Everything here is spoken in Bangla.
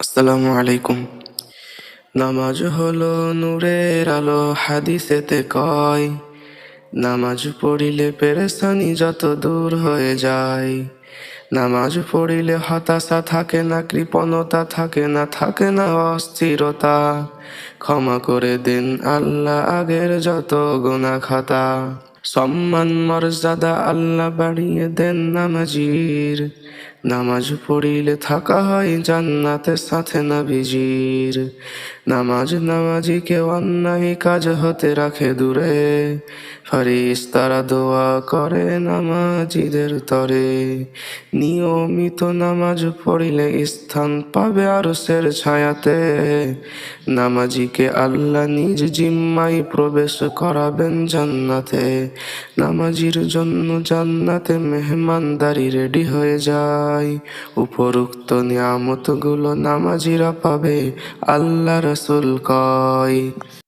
আসসালামু আলাইকুম। নামাজ হলো নূরের আলো, হাদিসেতে কয়। নামাজ পড়িলে পেরেশানি যত দূর হয়ে যায়। নামাজ পড়িলে হতাশা থাকে না, কৃপণতা থাকে না, থাকে না অস্থিরতা। ক্ষমা করে দিন আল্লাহ আগের যত গুনাহ খাতা। সম্মান মর্যাদা আল্লাহ বাড়িয়ে দেন নামাজির। নামাজ পড়িলে থাকা হয় জান্নাতের সাথে নবীজির। নামাজিকে অন্যায় কাজ হতে রাখে দূরে। ফেরেশতারা দোয়া করে নামাজিদের তরে। নিয়মিত নামাজ পড়িলে স্থান পাবে আরশের ছায়াতে। নামাজিকে আল্লাহ নিজ জিম্মায় প্রবেশ করাবেন জান্নাতে। নামাজির জন্য জান্নাতে মেহমানদারি রেডি হয়ে যায়। উপরোক্ত নিয়ামতগুলো নামাজিরা পাবে, আল্লাহ রাসূল কয়।